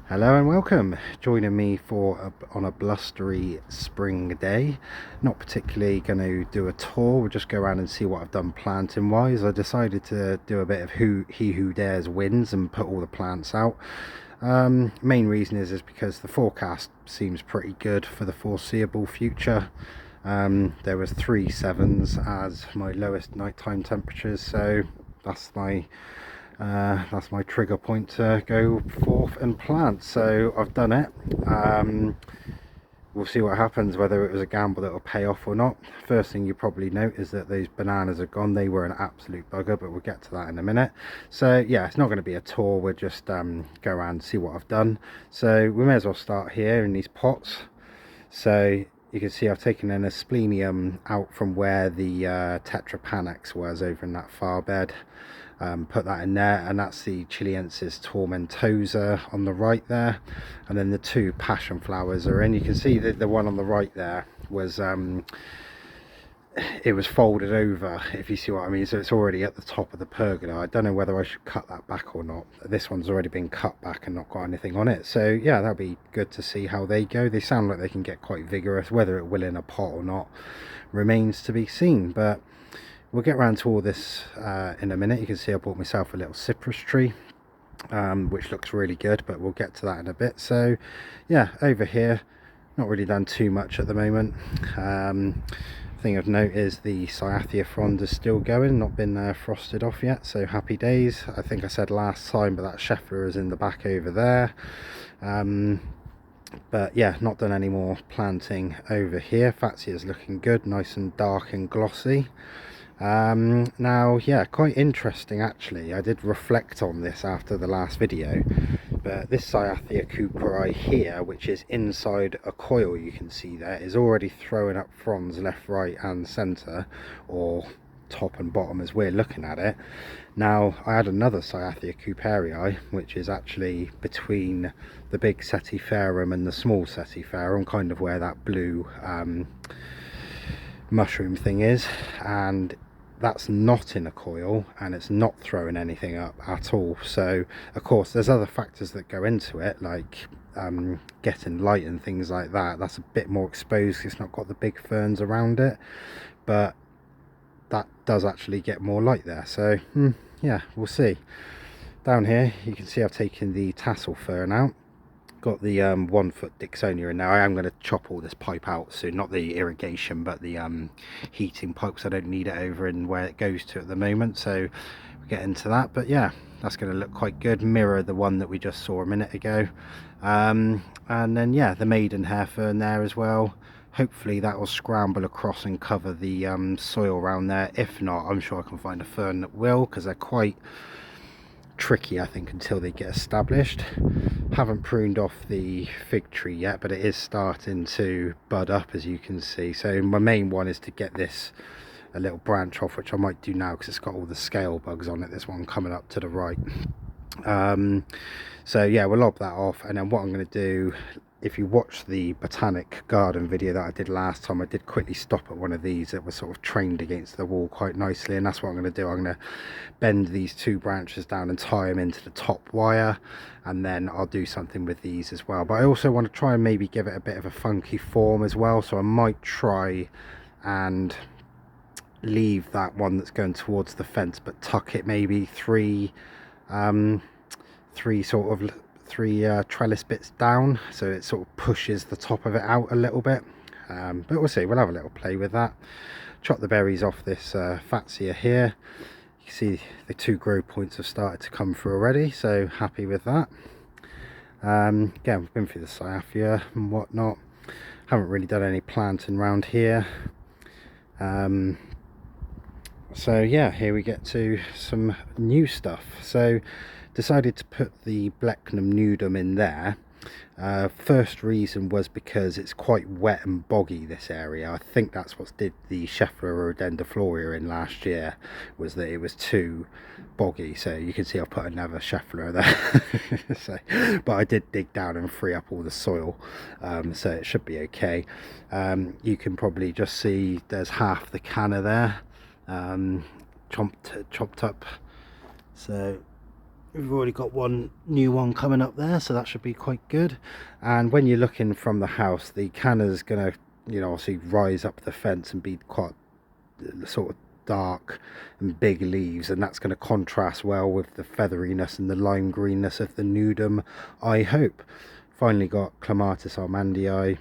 Hello and welcome. Joining me on a blustery spring day. Not particularly going to do a tour. We'll just go around and see what I've done planting wise. I decided to do a bit of he who dares wins and put all the plants out. Main reason is because the forecast seems pretty good for the foreseeable future. There was 3 sevens as my lowest nighttime temperatures, so that's my trigger point to go forth and plant. So I've done it. We'll see what happens, whether it was a gamble that will pay off or not. First thing you probably note is that those bananas are gone. They were an absolute bugger, but we'll get to that in a minute. So yeah, it's not going to be a tour. We'll just go around and see what I've done. So we may as well start here in these pots. So you can see I've taken an asplenium out from where the tetrapanax was over in that far bed. Put that in there, and that's the Chileensis tomentosa on the right there, and then the two passion flowers are in. You can see that the one on the right there was it was folded over, if you see what I mean, so it's already at the top of the pergola. I don't know whether I should cut that back or not. This one's already been cut back and not got anything on it, so yeah, that'll be good to see how they go. They sound like they can get quite vigorous. Whether it will in a pot or not remains to be seen, but we'll get around to all this in a minute. You can see I bought myself a little cypress tree, which looks really good, but we'll get to that in a bit. So yeah, over here, not really done too much at the moment. Thing of note is the Cyathea frond is still going, not been frosted off yet, so happy days. I think I said last time, but that Scheffler is in the back over there. But yeah, not done any more planting over here. Fatsia is looking good, nice and dark and glossy. Now yeah, quite interesting actually. I did reflect on this after the last video, but this Cyathea cooperi here, which is inside a coil, you can see there, is already throwing up fronds left, right and centre, or top and bottom as we're looking at it. Now I had another Cyathea cooperi, which is actually between the big Setiferum and the small Setiferum, kind of where that blue mushroom thing is, and that's not in a coil and it's not throwing anything up at all. So of course there's other factors that go into it, like getting light and things like that. That's a bit more exposed, it's not got the big ferns around it, but that does actually get more light there. So yeah, we'll see. Down here you can see I've taken the tassel fern out, got the 1 foot Dixonia in there. I am going to chop all this pipe out soon, not the irrigation but the heating pipes. I don't need it over in where it goes to at the moment, so we'll get into that. But yeah, that's going to look quite good, mirror the one that we just saw a minute ago. And then yeah, the maidenhair fern there as well. Hopefully that will scramble across and cover the soil around there. If not, I'm sure I can find a fern that will, because they're quite tricky I think until they get established. Haven't pruned off the fig tree yet, but it is starting to bud up, as you can see. So my main one is to get this a little branch off, which I might do now because it's got all the scale bugs on it, this one coming up to the right. So yeah, we'll lob that off, and then what I'm going to do, if you watch the botanic garden video that I did last time, I did quickly stop at one of these that was sort of trained against the wall quite nicely, and that's what I'm going to do. I'm going to bend these 2 branches down and tie them into the top wire, and then I'll do something with these as well. But I also want to try and maybe give it a bit of a funky form as well, so I might try and leave that one that's going towards the fence, but tuck it maybe three trellis bits down, so it sort of pushes the top of it out a little bit. But we'll see, we'll have a little play with that. Chop the berries off this Fatsia here. You can see the 2 grow points have started to come through already, so happy with that. Again, we've been through the Cyathea and whatnot. Haven't really done any planting around here. So yeah, here we get to some new stuff. So decided to put the Blechnum nudum in there. First reason was because it's quite wet and boggy, this area. I think that's what did the Scheffler rhododendrofloria in last year, was that it was too boggy. So you can see I've put another Scheffler there. So, but I did dig down and free up all the soil, so it should be okay. You can probably just see there's half the canna there, chopped up. So we've already got one new one coming up there, so that should be quite good. And when you're looking from the house, the canna's gonna, you know, obviously rise up the fence and be quite sort of dark and big leaves, and that's going to contrast well with the featheriness and the lime greenness of the nudum, I hope. Finally got Clematis armandii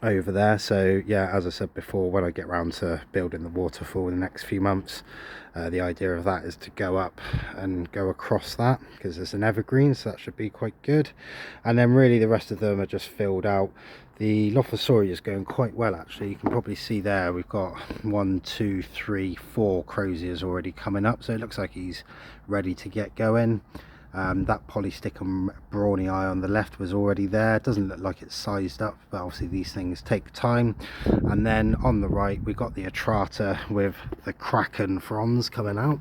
over there, so yeah, as I said before, when I get round to building the waterfall in the next few months, the idea of that is to go up and go across that, because there's an evergreen, so that should be quite good. And then really the rest of them are just filled out. The Lophosaurus is going quite well actually. You can probably see there we've got 1, 2, 3, 4 croziers already coming up, so it looks like he's ready to get going. That Polysticum brawny eye on the left was already there. It doesn't look like it's sized up, but obviously these things take time. And then on the right we got the Atrata with the Kraken fronds coming out.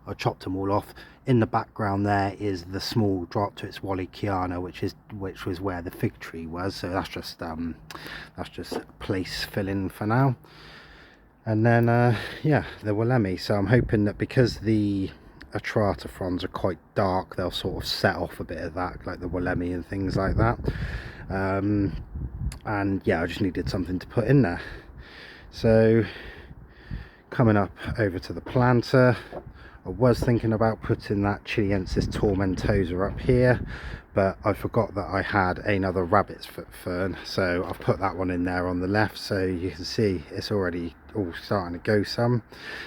I chopped them all off. In the background there is the small drop to its Wallichiana, which was where the fig tree was, so that's just place filling for now. And then yeah, the Willemi. So I'm hoping that because the Atrata fronds are quite dark, they'll sort of set off a bit of that, like the Willemi and things like that. And yeah, I just needed something to put in there. So coming up over to the planter, I was thinking about putting that Chilensis tomentosa up here, but I forgot that I had another rabbit's foot fern, so I've put that one in there on the left, so you can see it's already all starting to go some.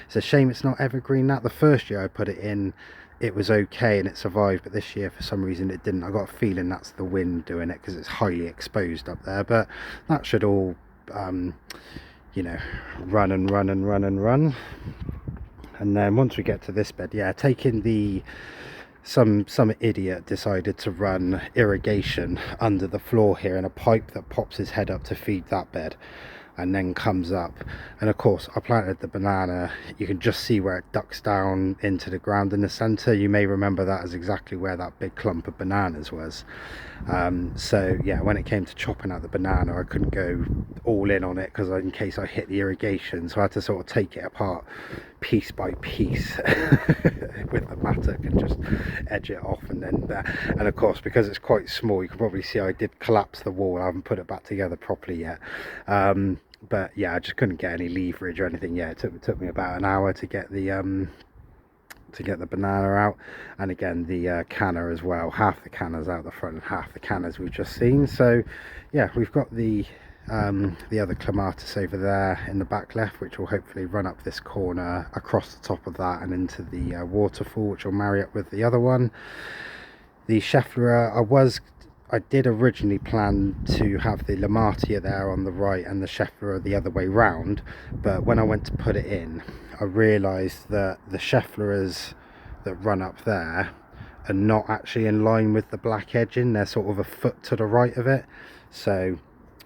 It's a shame it's not evergreen. That the first year I put it in, it was okay and it survived, but this year for some reason it didn't. I got a feeling that's the wind doing it, because it's highly exposed up there, but that should all you know, run and run and run and run. And then once we get to this bed, yeah, taking the some idiot decided to run irrigation under the floor here in a pipe that pops his head up to feed that bed and then comes up. And of course I planted the banana. You can just see where it ducks down into the ground in the center. You may remember that as exactly where that big clump of bananas was. So yeah, when it came to chopping out the banana, I couldn't go all in on it because in case I hit the irrigation, so I had to sort of take it apart piece by piece with the mattock and just edge it off. And then and of course, because it's quite small, you can probably see I did collapse the wall. I haven't put it back together properly yet. But yeah, I just couldn't get any leverage or anything yet. It took me about an hour to get the banana out. And again, the canna as well. Half the canna's out the front and half the cannas we've just seen. So yeah, we've got the other Clematis over there in the back left, which will hopefully run up this corner across the top of that and into the waterfall, which will marry up with the other one. The Schefflera, I did originally plan to have the Lamatia there on the right and the Schefflera the other way round, but when I went to put it in, I realised that the Scheffleras that run up there are not actually in line with the black edging. They're sort of a foot to the right of it. So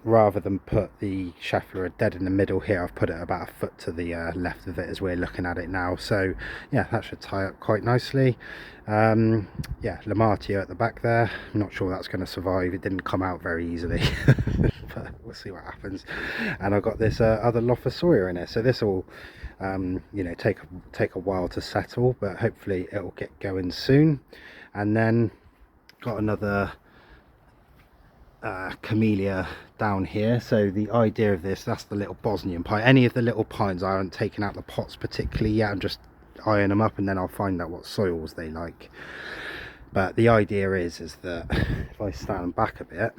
rather than put the Schefflera dead in the middle here, I've put it about a foot to the left of it as we're looking at it now. So yeah, that should tie up quite nicely. Yeah, Lamatia at the back there. I'm not sure that's going to survive. It didn't come out very easily, but we'll see what happens. And I've got this other Lophosaurus in it, so this will you know, take a while to settle, but hopefully it will get going soon. And then got another camellia down here. So the idea of this, that's the little Bosnian pine. Any of the little pines, I haven't taken out the pots particularly yet. I'm just eyeing them up, and then I'll find out what soils they like. But the idea is that if I stand back a bit,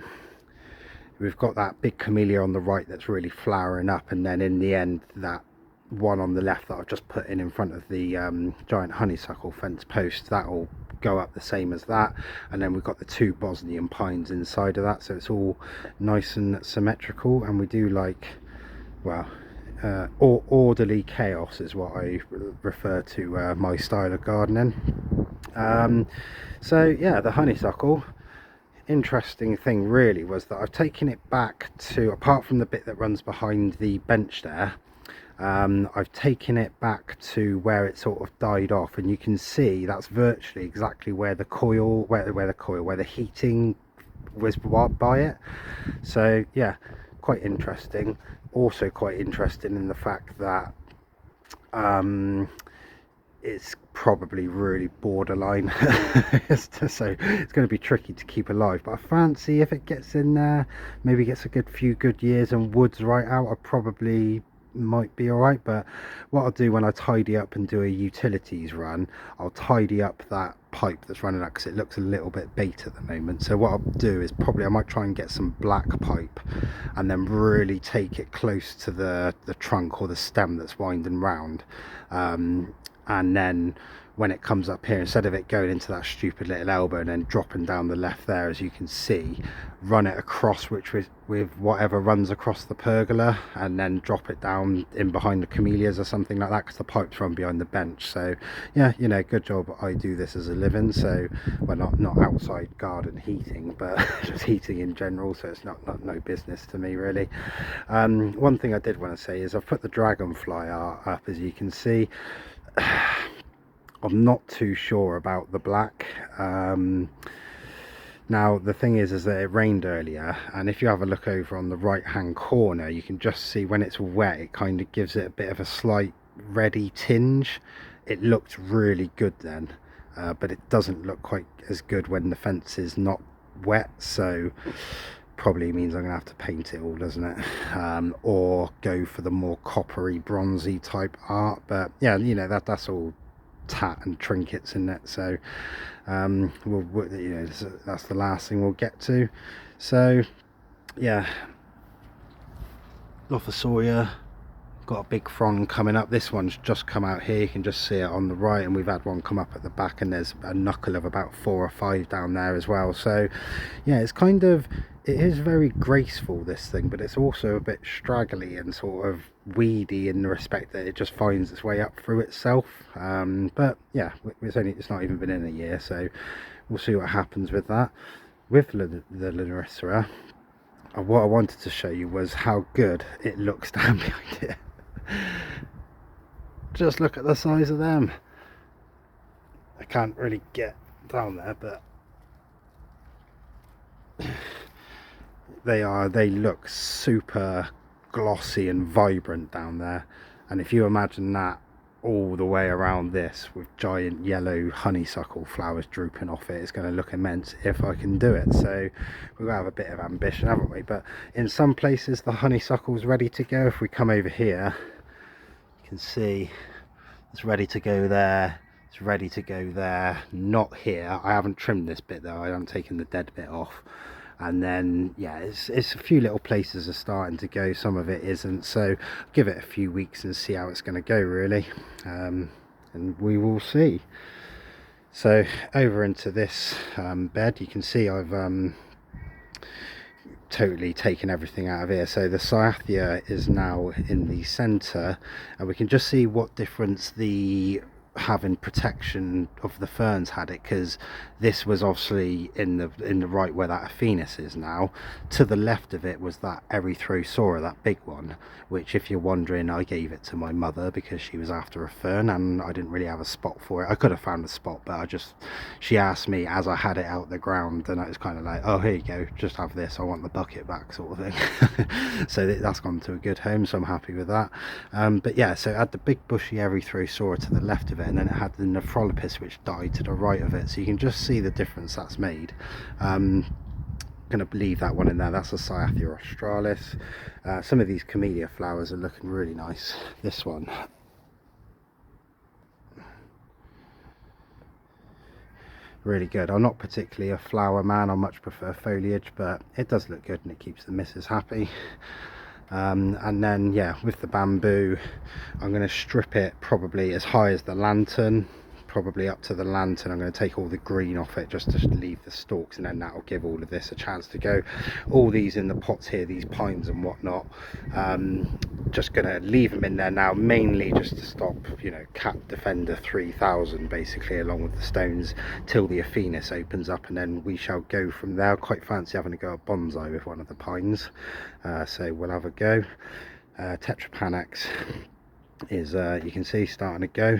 we've got that big camellia on the right that's really flowering up, and then in the end that one on the left that I've just put in front of the giant honeysuckle fence post, that will go up the same as that. And then we've got the two Bosnian pines inside of that, so it's all nice and symmetrical. And we do like, well, orderly chaos is what I refer to my style of gardening. So yeah, the honeysuckle, interesting thing really was that I've taken it back to, apart from the bit that runs behind the bench there, I've taken it back to where it sort of died off, and you can see that's virtually exactly where the coil, where the heating was by it. So yeah, quite interesting. Also quite interesting in the fact that it's probably really borderline. So it's going to be tricky to keep alive, but I fancy if it gets in there, maybe gets a few good years and wood's right out, I probably might be all right. But what I'll do when I tidy up and do a utilities run, I'll tidy up that pipe that's running out because it looks a little bit bait at the moment. So what I'll do is probably I might try and get some black pipe and then really take it close to the trunk or the stem that's winding round, and then when it comes up here, instead of it going into that stupid little elbow and then dropping down the left there, as you can see, run it across with whatever runs across the pergola, and then drop it down in behind the camellias or something like that, because the pipes run behind the bench. So yeah, you know, good job I do this as a living. So well, not outside garden heating, but just heating in general, so it's not no business to me really. One thing I did want to say is I've put the dragonfly art up, as you can see. I'm not too sure about the black. Now the thing is that it rained earlier, and if you have a look over on the right hand corner, you can just see when it's wet it kind of gives it a bit of a slight reddy tinge. It looked really good then, but it doesn't look quite as good when the fence is not wet, so probably means I'm gonna have to paint it all, doesn't it? Or go for the more coppery bronzy type art. But yeah, you know, that's all tat and trinkets in it, so we'll you know, that's the last thing we'll get to. So yeah, Sawyer got a big frond coming up. This one's just come out here, you can just see it on the right, and we've had one come up at the back, and there's a knuckle of about 4 or 5 down there as well. So yeah, it's kind of, it is very graceful, this thing, but it's also a bit straggly and sort of weedy in the respect that it just finds its way up through itself. But yeah, it's not even been in a year, so we'll see what happens with that. With the Larissa, what I wanted to show you was how good it looks down behind it. Just look at the size of them. I can't really get down there, but they look super glossy and vibrant down there. And if you imagine that all the way around this with giant yellow honeysuckle flowers drooping off it, it's going to look immense if I can do it. So we're going to have a bit of ambition, haven't we? But in some places the honeysuckle's ready to go. If we come over here, you can see it's ready to go there, it's ready to go there, not here. I haven't trimmed this bit though, I haven't taken the dead bit off. And then yeah, it's a few little places are starting to go, some of it isn't, so give it a few weeks and see how it's going to go really, and we will see. So over into this bed, you can see I've totally taken everything out of here. So the Cyathea is now in the center, and we can just see what difference the having protection of the ferns had it, because this was obviously in the right where that Aphenis is now. To the left of it was that Erythrosaura, that big one, which if you're wondering, I gave it to my mother because she was after a fern and I didn't really have a spot for it. I could have found a spot, but she asked me as I had it out the ground, and I was kind of like, oh, here you go, just have this, I want the bucket back, sort of thing. So that's gone to a good home, so I'm happy with that. But yeah, so it had the big bushy Erythrosaura to the left of it, and then it had the Nephrolepis which died to the right of it. So you can just see the difference that's made. Going to leave that one in there. That's a Cyathea australis. Some of these camellia flowers are looking really nice. This one, really good. I'm not particularly a flower man, I much prefer foliage, but it does look good and it keeps the missus happy. And then yeah, with the bamboo, I'm going to strip it probably as high as the lantern, probably up to the lantern. I'm going to take all the green off it just to leave the stalks, and then that'll give all of this a chance to go. All these in the pots here, these pines and whatnot, just going to leave them in there now, mainly just to stop, you know, Cat Defender 3000 basically, along with the stones, till the Aphenis opens up, and then we shall go from there. I quite fancy having to go a bonsai with one of the pines, so we'll have a go. Tetrapanax is you can see starting to go.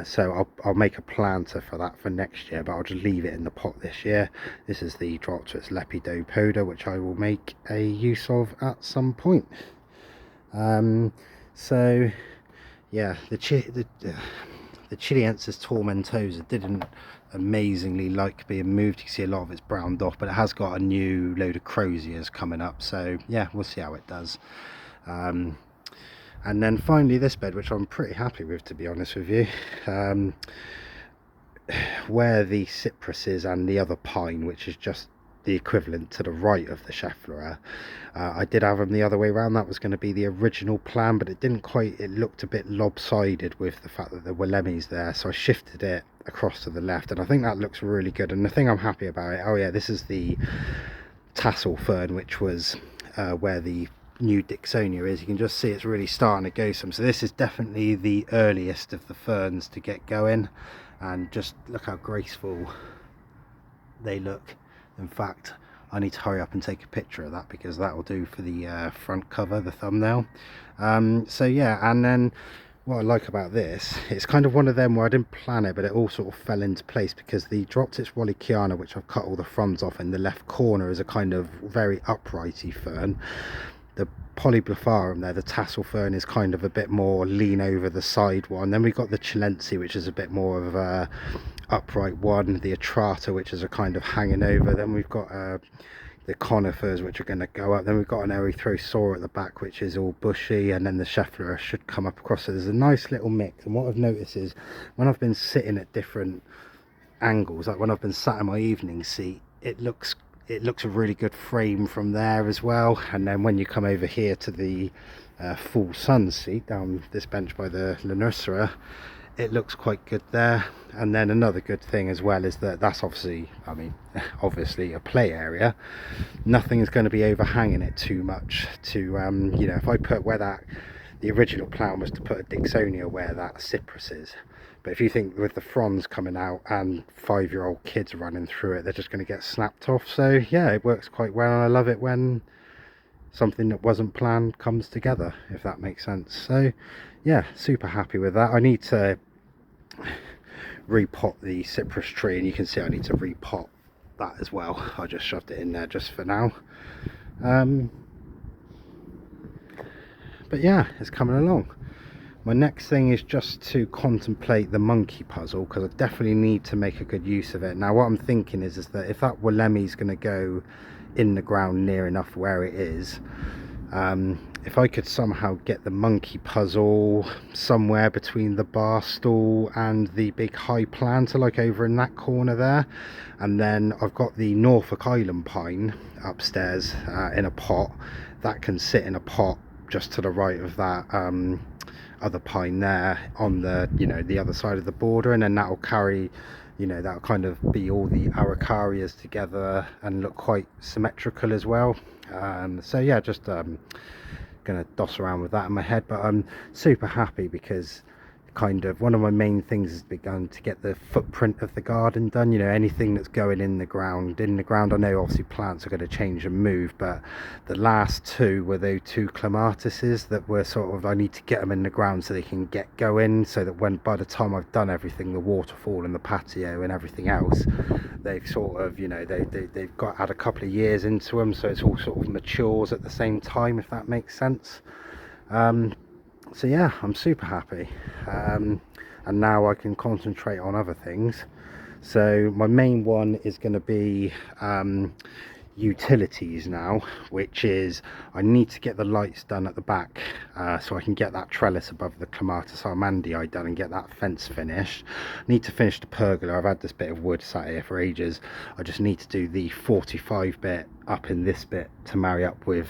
So I'll make a planter for that for next year, but I'll just leave it in the pot this year. This is the Dropterus lepidopoda, which I will make a use of at some point. So yeah, the Chileensis tomentosa didn't amazingly like being moved. You can see a lot of it's browned off, but it has got a new load of croziers coming up, so yeah, we'll see how it does. And then finally this bed, which I'm pretty happy with, to be honest with you, where the cypress is and the other pine, which is just the equivalent to the right of the Schefflera. I did have them the other way around. That was going to be the original plan, but it didn't quite, it looked a bit lopsided with the fact that there were lemmies there, so I shifted it across to the left, and I think that looks really good. And the thing I'm happy about it, oh yeah, this is the tassel fern, which was where the new Dixonia is. You can just see it's really starting to go some, so this is definitely the earliest of the ferns to get going, and just look how graceful they look. In fact, I need to hurry up and take a picture of that, because that will do for the front cover, the thumbnail. So yeah, and then what I like about this, it's kind of one of them where I didn't plan it, but it all sort of fell into place, because the Droptis Wallachiana, which I've cut all the fronds off in the left corner, is a kind of very uprighty fern. The Polyblepharum there, the tassel fern, is kind of a bit more lean over the side one. Then we've got the Chilense, which is a bit more of a upright one, the Atrata, which is a kind of hanging over. Then we've got the conifers, which are going to go up. Then we've got an Erythrosaur at the back, which is all bushy, and then the Schefflera should come up across. So there's a nice little mix. And what I've noticed is when I've been sitting at different angles, like when I've been sat in my evening seat, it looks a really good frame from there as well. And then when you come over here to the full sun seat down this bench by the Lanursera, it looks quite good there. And then another good thing as well is that that's obviously, I mean, obviously a play area. Nothing is going to be overhanging it too much to, you know, if I put where that, the original plan was to put a Dixonia where that cypress is. But if you think with the fronds coming out and 5-year-old kids running through it, they're just going to get snapped off. So yeah, it works quite well, and I love it when something that wasn't planned comes together, if that makes sense. So yeah, super happy with that. I need to repot the cypress tree, and you can see I need to repot that as well. I just shoved it in there just for now. But yeah, it's coming along. My next thing is just to contemplate the monkey puzzle, because I definitely need to make a good use of it. Now what I'm thinking is that if that Wollemi is going to go in the ground near enough where it is, if I could somehow get the monkey puzzle somewhere between the bar stool and the big high planter, like over in that corner there, and then I've got the Norfolk Island pine upstairs in a pot that can sit in a pot just to the right of that other pine there on the, you know, the other side of the border, and then that will carry, you know, that'll kind of be all the araucarias together and look quite symmetrical as well. So yeah, just gonna doss around with that in my head, but I'm super happy because kind of one of my main things has begun to get the footprint of the garden done. You know, anything that's going in the ground, I know obviously plants are going to change and move, but the last two were those two clematises that were sort of, I need to get them in the ground so they can get going, so that when, by the time I've done everything, the waterfall and the patio and everything else, they've sort of, you know, they've got had a couple of years into them, so it's all sort of matures at the same time, if that makes sense. So yeah, I'm super happy, and now I can concentrate on other things. So my main one is going to be utilities now, which is I need to get the lights done at the back, so I can get that trellis above the Clematis armandii done and get that fence finished. I need to finish the pergola. I've had this bit of wood sat here for ages. I just need to do the 45 bit up in this bit to marry up with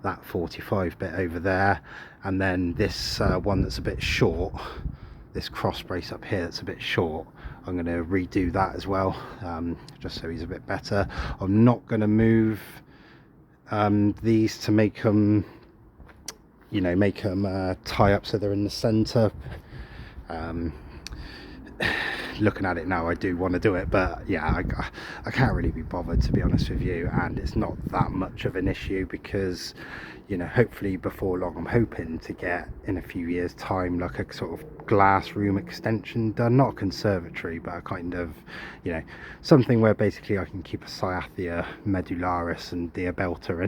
that 45 bit over there, and then this one that's a bit short, this cross brace up here that's a bit short, I'm going to redo that as well, just so he's a bit better. I'm not going to move these to make them, you know, make them tie up so they're in the center. Looking at it now, I do want to do it, but yeah, I can't really be bothered, to be honest with you, and it's not that much of an issue because, you know, hopefully before long, I'm hoping to get in a few years time like a sort of glass room extension done, not a conservatory, but a kind of, you know, something where basically I can keep a Cyathea medullaris and Diabelta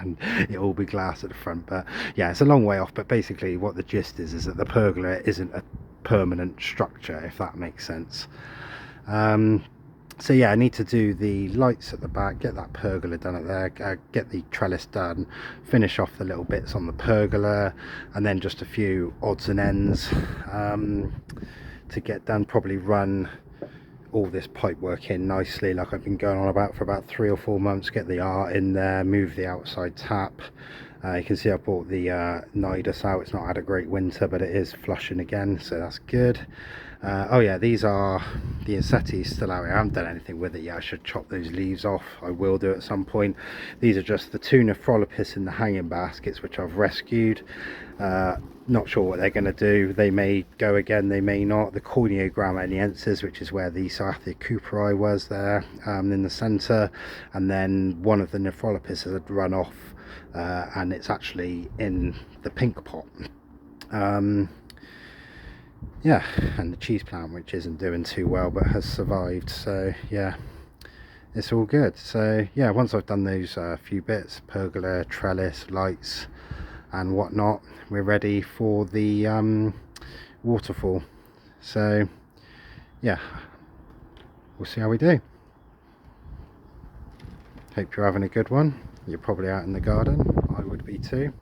and it all be glass at the front. But yeah, it's a long way off, but basically what the gist is that the pergola isn't a permanent structure, if that makes sense. So yeah, I need to do the lights at the back, get that pergola done at there, get the trellis done, finish off the little bits on the pergola, and then just a few odds and ends to get done. Probably run all this pipe work in nicely, like I've been going on about for about 3 or 4 months. Get the art in there, move the outside tap. You can see I brought the Nidus out. It's not had a great winter, but it is flushing again, so that's good. Oh yeah, these are the Insettis still out here. I haven't done anything with it yet. I should chop those leaves off. I will do at some point. These are just the two Nephrolopis in the hanging baskets, which I've rescued. Not sure what they're going to do. They may go again, they may not. The Corneogramma, which is where the Cyathea cooperi was there, in the centre, and then one of the Nephrolopis had run off, and it's actually in the pink pot. Yeah, and the cheese plant, which isn't doing too well but has survived, so yeah, it's all good. So yeah, once I've done those few bits, pergola, trellis, lights and whatnot, we're ready for the waterfall. So yeah, we'll see how we do. Hope you're having a good one. You're probably out in the garden. I would be too.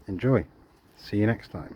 Enjoy. See you next time.